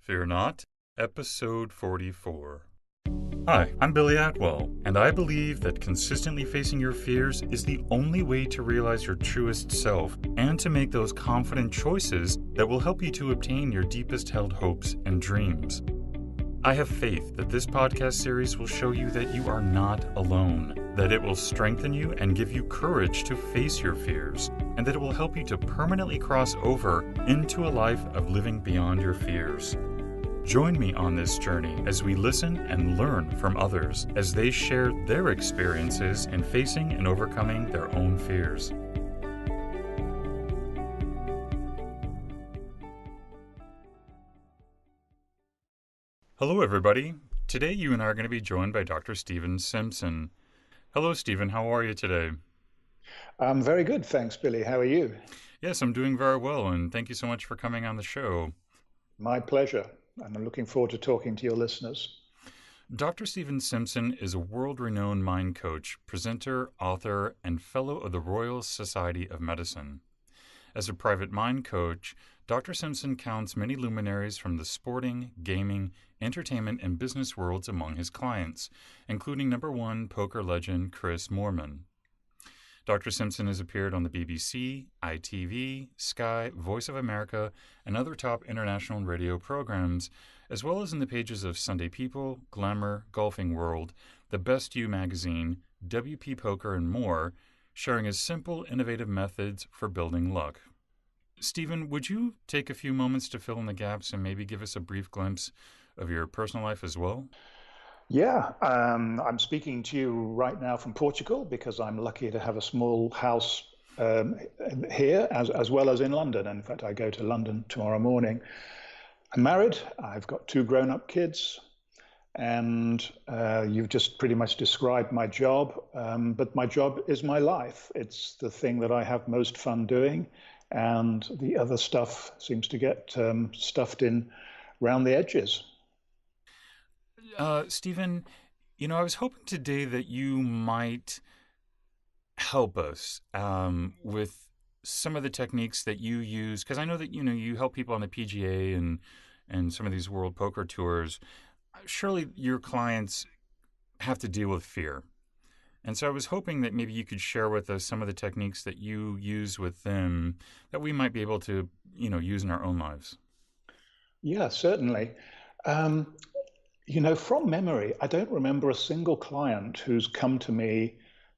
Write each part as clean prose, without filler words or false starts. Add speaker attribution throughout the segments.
Speaker 1: Fear Not, Episode 44. Hi, I'm Billy Atwell, and I believe that consistently facing your fears is the only way to realize your truest self and to make those confident choices that will help you to obtain your deepest held hopes and dreams. I have faith that this podcast series will show you that you are not alone, that it will strengthen you and give you courage to face your fears, and that it will help you to permanently cross over into a life of living beyond your fears. Join me on this journey as we listen and learn from others as they share their experiences in facing and overcoming their own fears. Hello, everybody. Today, you and I are going to be joined by Dr. Stephen Simpson. Hello, Stephen. How are you today?
Speaker 2: I'm very good, thanks, Billy. How are you?
Speaker 1: Yes, I'm doing very well, and thank you so much for coming on the show.
Speaker 2: My pleasure, and I'm looking forward to talking to your listeners.
Speaker 1: Dr. Stephen Simpson is a world-renowned mind coach, presenter, author, and fellow of the Royal Society of Medicine. As a private mind coach, Dr. Simpson counts many luminaries from the sporting, gaming, entertainment, and business worlds among his clients, including number one poker legend Chris Moorman. Dr. Simpson has appeared on the BBC, ITV, Sky, Voice of America, and other top international radio programs, as well as in the pages of Sunday People, Glamour, Golfing World, The Best You magazine, WP Poker, and more, sharing his simple, innovative methods for building luck. Stephen, would you take a few moments to fill in the gaps and maybe give us a brief glimpse of your personal life as well?
Speaker 2: Yeah, I'm speaking to you right now from Portugal because I'm lucky to have a small house here as well as in London. And in fact, I go to London tomorrow morning. I'm married. I've got two grown-up kids. And you've just pretty much described my job. But my job is my life. It's the thing that I have most fun doing. And the other stuff seems to get stuffed in around the edges.
Speaker 1: Stephen, I was hoping today that you might help us with some of the techniques that you use, because I know that, you help people on the PGA and some of these World Poker Tours. Surely your clients have to deal with fear. And so I was hoping that maybe you could share with us some of the techniques that you use with them that we might be able to, use in our own lives.
Speaker 2: Yeah, certainly. From memory, I don't remember a single client who's come to me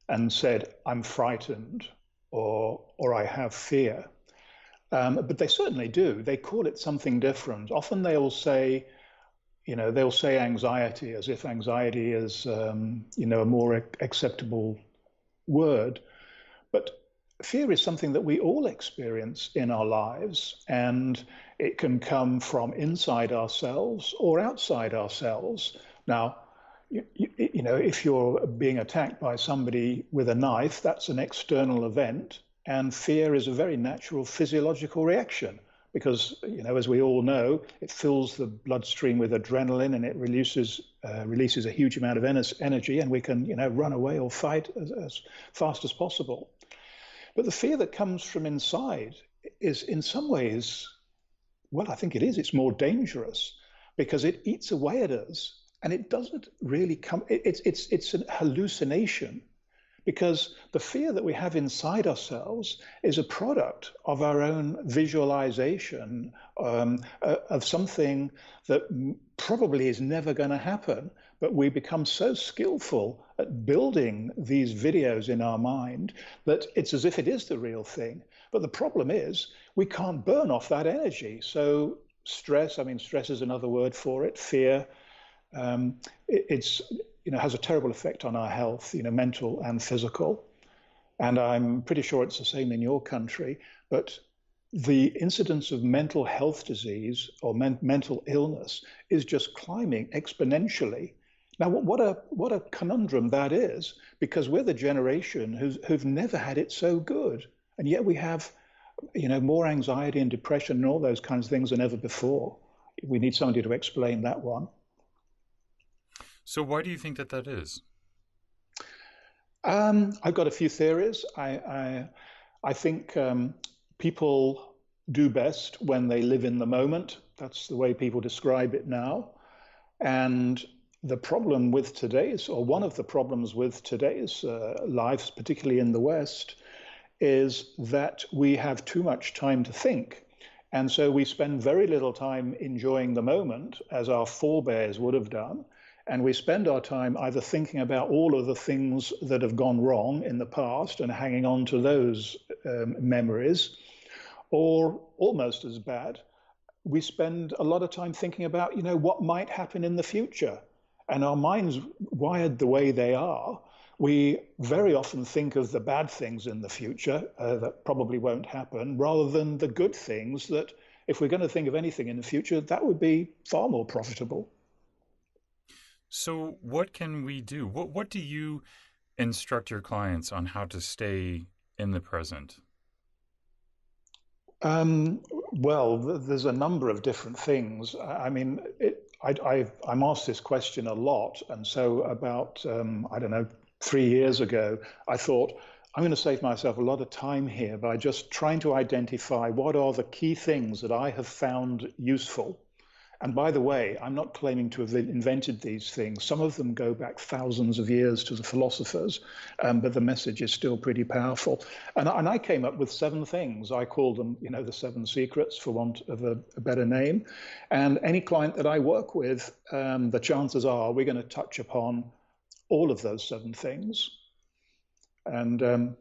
Speaker 2: and said, I'm frightened or I have fear. But they certainly do. They call it something different. Often they'll say anxiety as if anxiety is, a more acceptable word. But fear is something that we all experience in our lives, and it can come from inside ourselves or outside ourselves. Now, if you're being attacked by somebody with a knife, that's an external event, and fear is a very natural physiological reaction because, as we all know, it fills the bloodstream with adrenaline and it releases a huge amount of energy, and we can, run away or fight as fast as possible. But the fear that comes from inside is in some ways, well, I think it is. It's more dangerous because it eats away at us, and it doesn't really come. It's a hallucination, because the fear that we have inside ourselves is a product of our own visualization of something that probably is never going to happen. But we become so skillful at building these videos in our mind that it's as if it is the real thing. But the problem is we can't burn off that energy. So stress is another word for it, fear. It's has a terrible effect on our health, mental and physical. And I'm pretty sure it's the same in your country. But the incidence of mental health disease or mental illness is just climbing exponentially. Now, what a conundrum that is, because we're the generation who've never had it so good. And yet we have, more anxiety and depression and all those kinds of things than ever before. We need somebody to explain that one.
Speaker 1: So why do you think that is?
Speaker 2: I've got a few theories. I think people do best when they live in the moment. That's the way people describe it now. And the problem with today's, or one of the problems with today's lives, particularly in the West, is that we have too much time to think. And so we spend very little time enjoying the moment, as our forebears would have done. And we spend our time either thinking about all of the things that have gone wrong in the past and hanging on to those memories, or almost as bad, we spend a lot of time thinking about, what might happen in the future. And our minds wired the way they are, we very often think of the bad things in the future that probably won't happen, rather than the good things that, if we're going to think of anything in the future, that would be far more profitable.
Speaker 1: So, what can we do? What do you instruct your clients on how to stay in the present?
Speaker 2: Um, well, there's a number of different things. I mean, I'm asked this question a lot. And so about, I don't know, 3 years ago, I thought, I'm going to save myself a lot of time here by just trying to identify what are the key things that I have found useful. And by the way, I'm not claiming to have invented these things. Some of them go back thousands of years to the philosophers, but the message is still pretty powerful. And I came up with 7 things. I called them, the 7 secrets, for want of a better name. And any client that I work with, the chances are we're going to touch upon all of those 7 things. And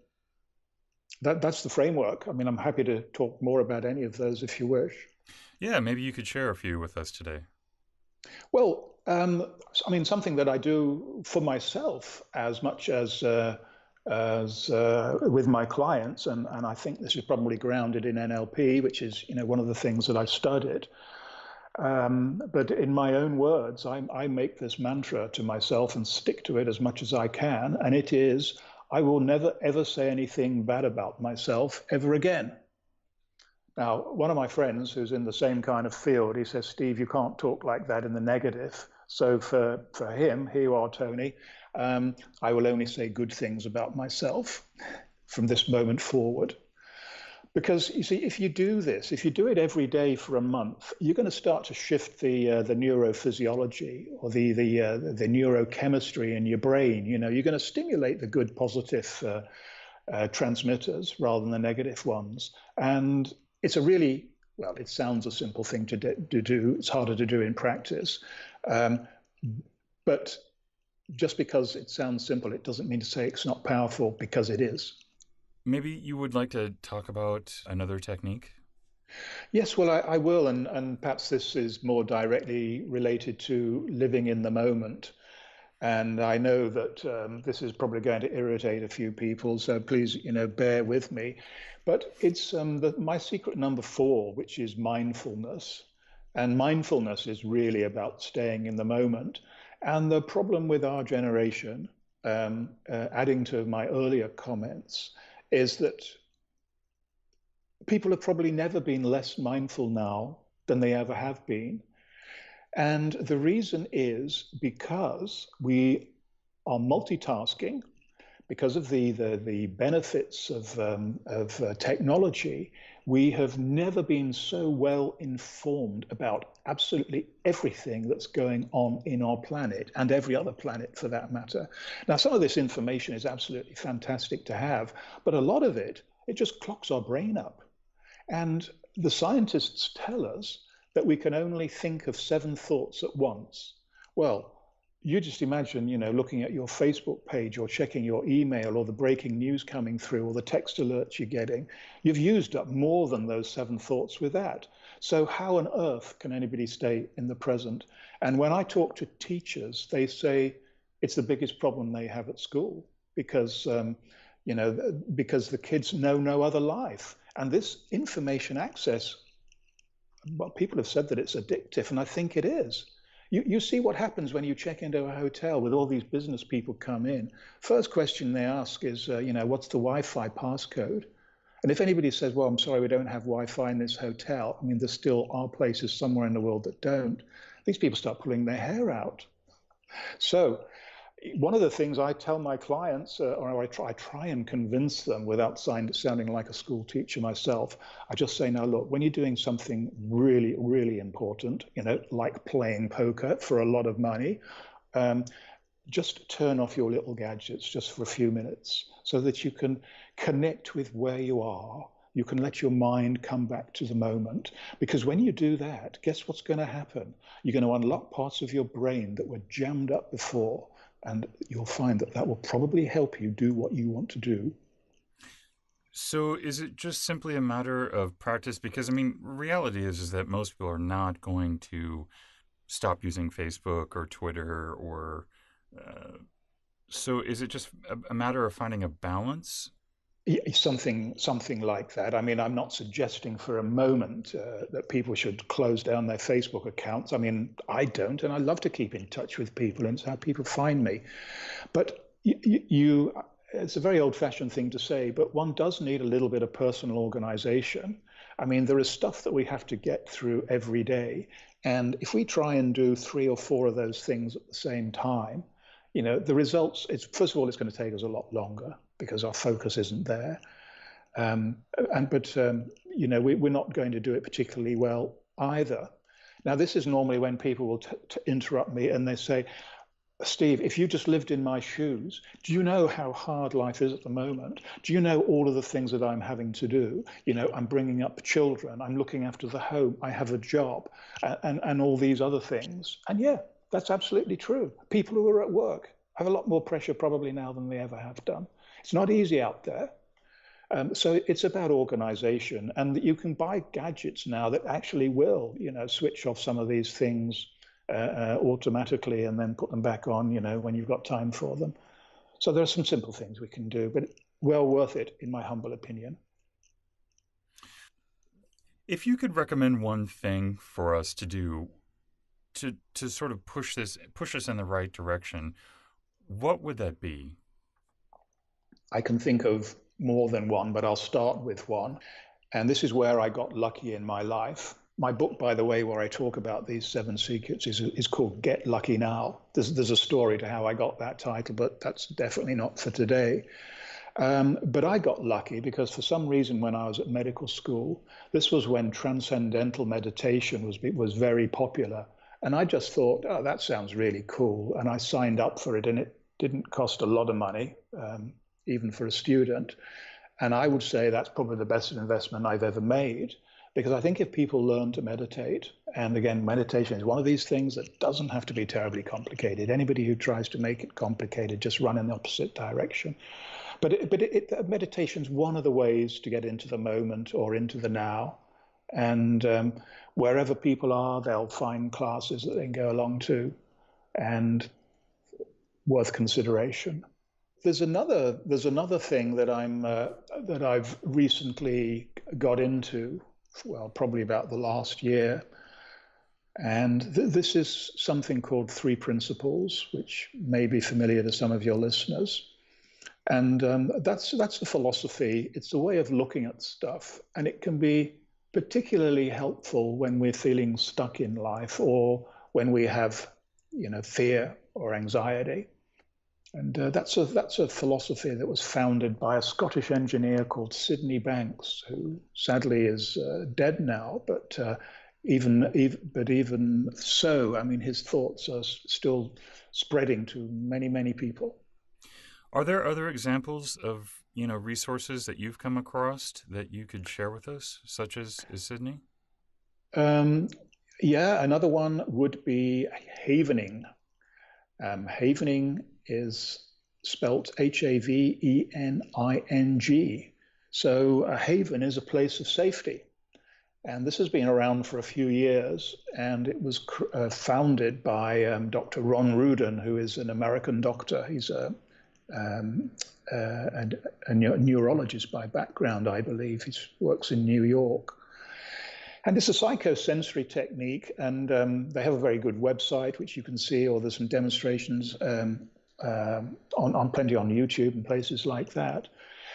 Speaker 2: that's the framework. I mean, I'm happy to talk more about any of those if you wish.
Speaker 1: Yeah, maybe you could share a few with us today.
Speaker 2: Well, I mean, something that I do for myself as much as with my clients, and I think this is probably grounded in NLP, which is one of the things that I studied. But in my own words, I make this mantra to myself and stick to it as much as I can, and it is, I will never ever say anything bad about myself ever again. Now, one of my friends who's in the same kind of field, he says, Steve, you can't talk like that in the negative. So for him, here you are, Tony, I will only say good things about myself from this moment forward. Because you see, if you do this, if you do it every day for a month, you're going to start to shift the neurophysiology, or the neurochemistry in your brain. You're going to stimulate the good, positive transmitters rather than the negative ones. And it's a really, well, it sounds a simple thing to do. It's harder to do in practice. Um, but just because it sounds simple, it doesn't mean to say it's not powerful, because it is.
Speaker 1: Maybe you would like to talk about another technique?
Speaker 2: Yes, well, I will. And perhaps this is more directly related to living in the moment. And I know that this is probably going to irritate a few people, so please, bear with me. But it's my secret number 4, which is mindfulness. And mindfulness is really about staying in the moment. And the problem with our generation, adding to my earlier comments, is that people have probably never been less mindful now than they ever have been. And the reason is because we are multitasking, because of the benefits of technology. We have never been so well informed about absolutely everything that's going on in our planet, and every other planet for that matter. Now, some of this information is absolutely fantastic to have, but a lot of it just clocks our brain up. And the scientists tell us that we can only think of 7 thoughts at once. Well, you just imagine, looking at your Facebook page, or checking your email, or the breaking news coming through, or the text alerts you're getting. You've used up more than those 7 thoughts with that. So how on earth can anybody stay in the present? And when I talk to teachers, they say it's the biggest problem they have at school, because because the kids know no other life. And this information access, well, people have said that it's addictive, and I think it is. You see what happens when you check into a hotel with all these business people come in. First question they ask is, what's the Wi-Fi passcode? And if anybody says, well, I'm sorry, we don't have Wi-Fi in this hotel, I mean, there still are places somewhere in the world that don't. These people start pulling their hair out. So, one of the things I tell my clients, or I try and convince them without sounding like a school teacher myself, I just say, now look, when you're doing something really, really important, like playing poker for a lot of money, um, just turn off your little gadgets just for a few minutes so that you can connect with where you are. You can let your mind come back to the moment. Because when you do that, guess what's going to happen? You're going to unlock parts of your brain that were jammed up before, and you'll find that that will probably help you do what you want to do.
Speaker 1: So is it just simply a matter of practice? Because I mean, reality is that most people are not going to stop using Facebook or Twitter or. Uh, so is it just a matter of finding a balance?
Speaker 2: Something like that. I mean, I'm not suggesting for a moment that people should close down their Facebook accounts. I mean, I don't, and I love to keep in touch with people, and it's how people find me. But it's a very old-fashioned thing to say, but one does need a little bit of personal organization. I mean, there is stuff that we have to get through every day, and if we try and do three or four of those things at the same time, the results, first of all, it's going to take us a lot longer because our focus isn't there. Um, we're not going to do it particularly well either. Now, this is normally when people will interrupt me and they say, Steve, if you just lived in my shoes, do you know how hard life is at the moment? Do you know all of the things that I'm having to do? I'm bringing up children, I'm looking after the home, I have a job, and all these other things. And yeah, that's absolutely true. People who are at work have a lot more pressure probably now than they ever have done. It's not easy out there. So it's about organization, and that you can buy gadgets now that actually will, switch off some of these things automatically and then put them back on, when you've got time for them. So there are some simple things we can do, but well worth it, in my humble opinion.
Speaker 1: If you could recommend one thing for us to do to sort of push us in the right direction, what would that be?
Speaker 2: I can think of more than one, but I'll start with one. And this is where I got lucky in my life. My book, by the way, where I talk about these seven secrets is called Get Lucky Now. There's a story to how I got that title, but that's definitely not for today. But I got lucky because for some reason when I was at medical school, this was when transcendental meditation was very popular. And I just thought, oh, that sounds really cool. And I signed up for it, and it didn't cost a lot of money, even for a student. And I would say that's probably the best investment I've ever made, because I think if people learn to meditate, and again, meditation is one of these things that doesn't have to be terribly complicated. Anybody who tries to make it complicated just run in the opposite direction. Meditation is one of the ways to get into the moment or into the now. And wherever people are, they'll find classes that they can go along to, and worth consideration. There's another thing that I've recently got into, well, probably about the last year, and this is something called Three Principles, which may be familiar to some of your listeners. And that's the philosophy. It's a way of looking at stuff, and it can be particularly helpful when we're feeling stuck in life or when we have, fear or anxiety. And that's a philosophy that was founded by a Scottish engineer called Sydney Banks, who sadly is dead now. But even so, I mean, his thoughts are still spreading to many, many people.
Speaker 1: Are there other examples of resources that you've come across that you could share with us, such as Sydney?
Speaker 2: Um, yeah, another one would be havening. Havening is spelt Havening. So a haven is a place of safety. And this has been around for a few years, and it was founded by Dr. Ron Rudin, who is an American doctor. He's um, a neurologist by background, I believe. He works in New York. And it's a psychosensory technique, and they have a very good website, which you can see, or there's some demonstrations on plenty on YouTube and places like that.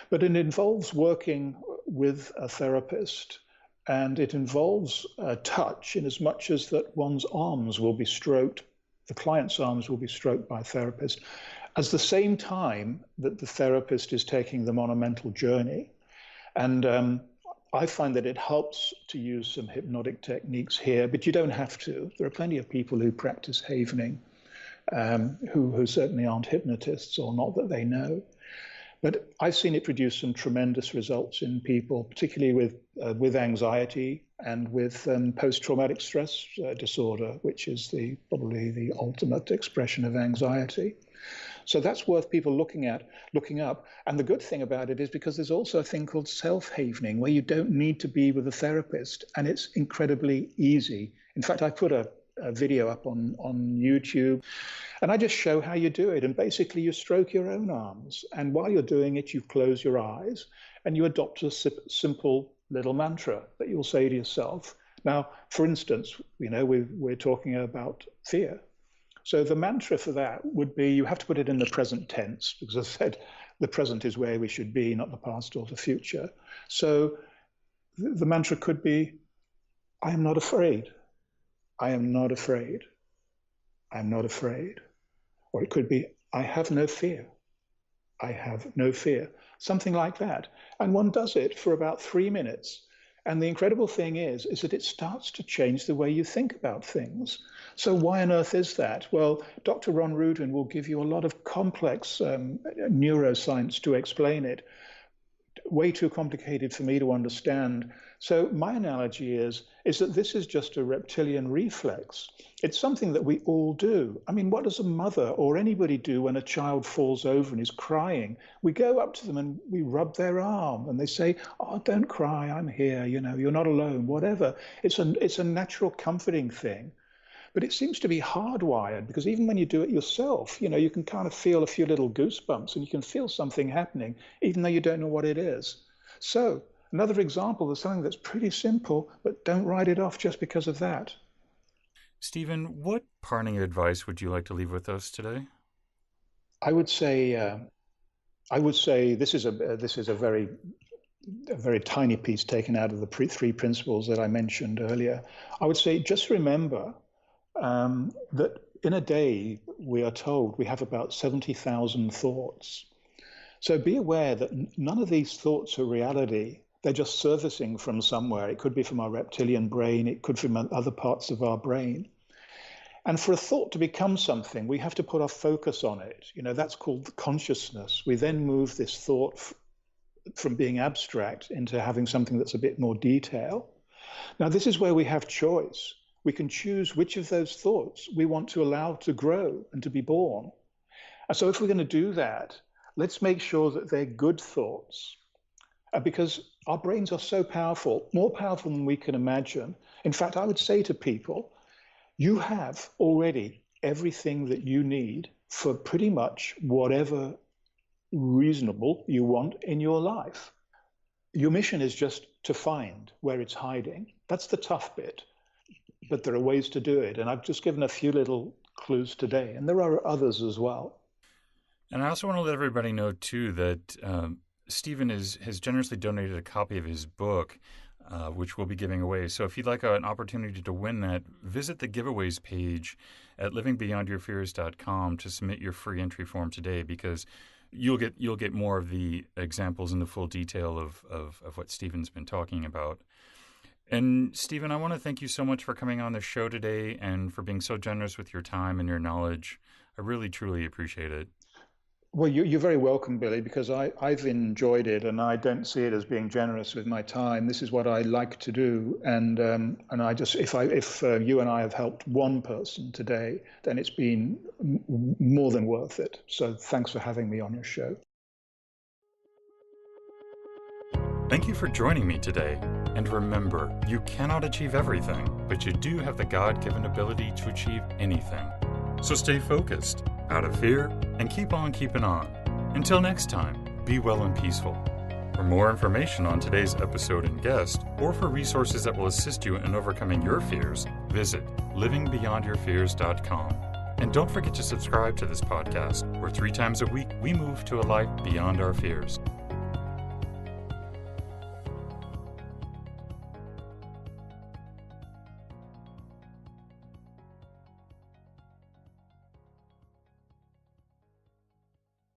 Speaker 2: But it involves working with a therapist, and it involves touch in as much as that one's arms will be stroked, the client's arms will be stroked by a therapist, at the same time that the therapist is taking them on a mental journey. And I find that it helps to use some hypnotic techniques here, but you don't have to. There are plenty of people who practice havening who certainly aren't hypnotists, or not that they know. But I've seen it produce some tremendous results in people, particularly with anxiety and with post-traumatic stress disorder, which is probably the ultimate expression of anxiety. So that's worth people looking up. And the good thing about it is because there's also a thing called self-havening, where you don't need to be with a therapist, and it's incredibly easy. In fact, I put a video up on YouTube, and I just show how you do it. And basically, you stroke your own arms, and while you're doing it, you close your eyes, and you adopt a simple little mantra that you'll say to yourself. Now, for instance, we're talking about fear. So the mantra for that would be, you have to put it in the present tense, because as I said, the present is where we should be, not the past or the future. So the mantra could be, I am not afraid. I am not afraid. I am not afraid. Or it could be, I have no fear. I have no fear. Something like that. And one does it for about 3 minutes. And the incredible thing is that it starts to change the way you think about things. So why on earth is that? Well, Dr. Ron Rudin will give you a lot of complex neuroscience to explain it. Way too complicated for me to understand. So my analogy is that this is just a reptilian reflex. It's something that we all do. I mean, what does a mother or anybody do when a child falls over and is crying? We go up to them and we rub their arm, and they say, oh, don't cry, I'm here, you're not alone, whatever. It's a natural comforting thing. But it seems to be hardwired, because even when you do it yourself, you can kind of feel a few little goosebumps, and you can feel something happening, even though you don't know what it is. So another example of something that's pretty simple, but don't write it off just because of that.
Speaker 1: Stephen, what parting advice would you like to leave with us today?
Speaker 2: I would say this is a very tiny piece taken out of the three principles that I mentioned earlier. I would say just remember that in a day, we are told we have about 70,000 thoughts. So be aware that none of these thoughts are reality. They're just surfacing from somewhere. It could be from our reptilian brain. It could be from other parts of our brain. And for a thought to become something, we have to put our focus on it. That's called consciousness. We then move this thought from being abstract into having something that's a bit more detailed. Now, this is where we have choice. We can choose which of those thoughts we want to allow to grow and to be born. And so if we're going to do that, let's make sure that they're good thoughts. Because our brains are so powerful, more powerful than we can imagine. In fact, I would say to people, you have already everything that you need for pretty much whatever reasonable you want in your life. Your mission is just to find where it's hiding. That's the tough bit. But there are ways to do it. And I've just given a few little clues today, and there are others as well.
Speaker 1: And I also want to let everybody know, too, that Stephen has generously donated a copy of his book, which we'll be giving away. So if you'd like an opportunity to win that, visit the giveaways page at livingbeyondyourfears.com to submit your free entry form today, because you'll get more of the examples and the full detail of what Stephen's been talking about. And Stephen, I want to thank you so much for coming on the show today and for being so generous with your time and your knowledge. I really, truly appreciate it.
Speaker 2: Well, you're very welcome, Billy, because I've enjoyed it, and I don't see it as being generous with my time. This is what I like to do, and I just if you and I have helped one person today, then it's been more than worth it. So thanks for having me on your show.
Speaker 1: Thank you for joining me today. And remember, you cannot achieve everything, but you do have the God-given ability to achieve anything. So stay focused, out of fear, and keep on keeping on. Until next time, be well and peaceful. For more information on today's episode and guest, or for resources that will assist you in overcoming your fears, visit livingbeyondyourfears.com. And don't forget to subscribe to this podcast, where 3 times a week we move to a life beyond our fears.